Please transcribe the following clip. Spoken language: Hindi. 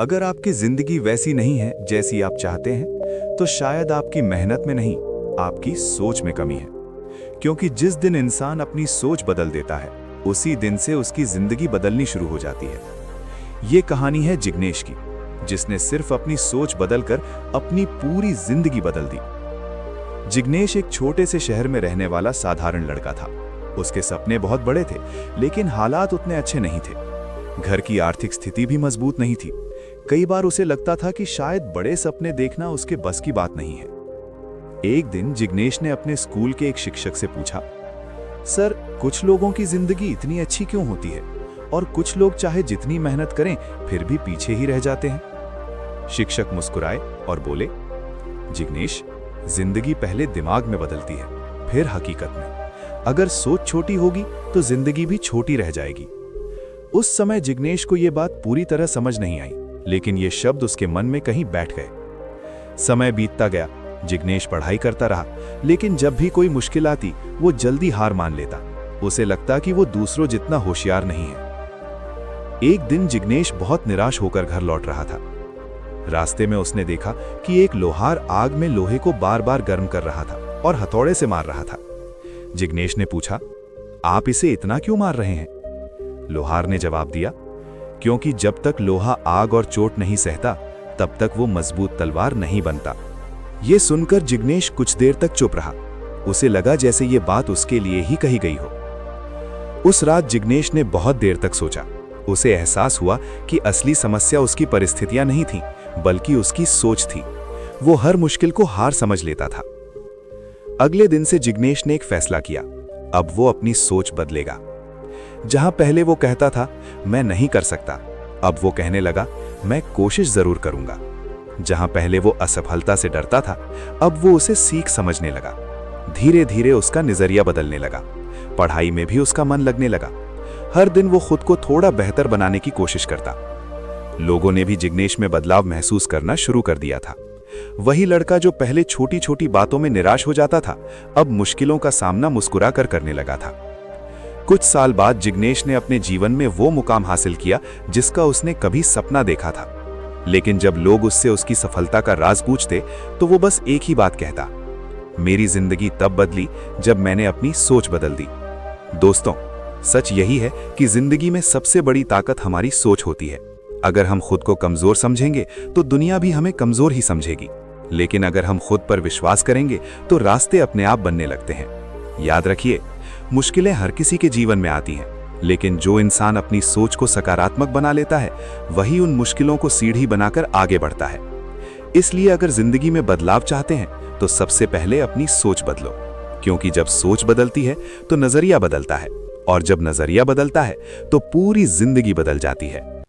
अगर आपकी जिंदगी वैसी नहीं है जैसी आप चाहते हैं, तो शायद आपकी मेहनत में नहीं, आपकी सोच में कमी है। क्योंकि जिस दिन इंसान अपनी सोच बदल देता है, उसी दिन से उसकी जिंदगी बदलनी शुरू हो जाती है। ये कहानी है जिग्नेश की, जिसने सिर्फ अपनी सोच बदलकर अपनी पूरी जिंदगी बदल दी। जिग्नेश एक छोटे से शहर में रहने वाला साधारण लड़का था। उसके सपने बहुत बड़े थे, लेकिन हालात उतने अच्छे नहीं थे। घर की आर्थिक स्थिति भी मजबूत नहीं थी। कई बार उसे लगता था कि शायद बड़े सपने देखना उसके बस की बात नहीं है। एक दिन जिग्नेश ने अपने स्कूल के एक शिक्षक से पूछा, सर, कुछ लोगों की जिंदगी इतनी अच्छी क्यों होती है और कुछ लोग चाहे जितनी मेहनत करें फिर भी पीछे ही रह जाते हैं? शिक्षक मुस्कुराए और बोले, जिग्नेश, जिंदगी पहले दिमाग में बदलती है, फिर हकीकत में। अगर सोच छोटी होगी तो जिंदगी भी छोटी रह जाएगी। उस समय जिग्नेश को यह बात पूरी तरह समझ नहीं आई, लेकिन ये शब्द उसके मन में कहीं बैठ गए। समय बीतता गया, जिग्नेश पढ़ाई करता रहा, लेकिन जब भी कोई मुश्किल आती वो जल्दी हार मान लेता। उसे लगता कि वो दूसरों जितना होशियार नहीं है। एक दिन जिग्नेश बहुत निराश होकर घर लौट रहा था। रास्ते में उसने देखा कि एक लोहार आग में लोहे को बार बार गर्म कर रहा था और हथौड़े से मार रहा था। जिग्नेश ने पूछा, आप इसे इतना क्यों मार रहे हैं? लोहार ने जवाब दिया, क्योंकि जब तक लोहा आग और चोट नहीं सहता, तब तक वो मजबूत तलवार नहीं बनता। ये सुनकर जिग्नेश कुछ देर तक चुप रहा। उसे लगा जैसे ये बात उसके लिए ही कही गई हो। उस रात जिग्नेश ने बहुत देर तक सोचा। उसे एहसास हुआ कि असली समस्या उसकी परिस्थितियां नहीं थी, बल्कि उसकी सोच थी। वो हर मुश्किल को हार समझ लेता था। अगले दिन से जिग्नेश ने एक फैसला किया, अब वो अपनी सोच बदलेगा। जहां पहले वो कहता था मैं नहीं कर सकता, अब वो कहने लगा मैं कोशिश जरूर करूंगा। जहां पहले वो असफलता से डरता था, अब वो उसे सीख समझने लगा। धीरे धीरे उसका नजरिया बदलने लगा। पढ़ाई में भी उसका मन लगने लगा। हर दिन वो खुद को थोड़ा बेहतर बनाने की कोशिश करता। लोगों ने भी जिग्नेश में बदलाव महसूस करना शुरू कर दिया था। वही लड़का जो पहले छोटी छोटी बातों में निराश हो जाता था, अब मुश्किलों का सामना मुस्कुरा कर करने लगा था। कुछ साल बाद जिग्नेश ने अपने जीवन में वो मुकाम हासिल किया जिसका उसने कभी सपना देखा था। लेकिन जब लोग उससे उसकी सफलता का राज पूछते, तो वो बस एक ही बात कहता, मेरी जिंदगी तब बदली जब मैंने अपनी सोच बदल दी। दोस्तों, सच यही है कि जिंदगी में सबसे बड़ी ताकत हमारी सोच होती है। अगर हम खुद को कमजोर समझेंगे तो दुनिया भी हमें कमजोर ही समझेगी। लेकिन अगर हम खुद पर विश्वास करेंगे तो रास्ते अपने आप बनने लगते हैं। याद रखिए, मुश्किलें हर किसी के जीवन में आती हैं, लेकिन जो इंसान अपनी सोच को सकारात्मक बना लेता है, वही उन मुश्किलों को सीढ़ी बनाकर आगे बढ़ता है। इसलिए अगर जिंदगी में बदलाव चाहते हैं तो सबसे पहले अपनी सोच बदलो, क्योंकि जब सोच बदलती है तो नजरिया बदलता है, और जब नजरिया बदलता है तो पूरी जिंदगी बदल जाती है।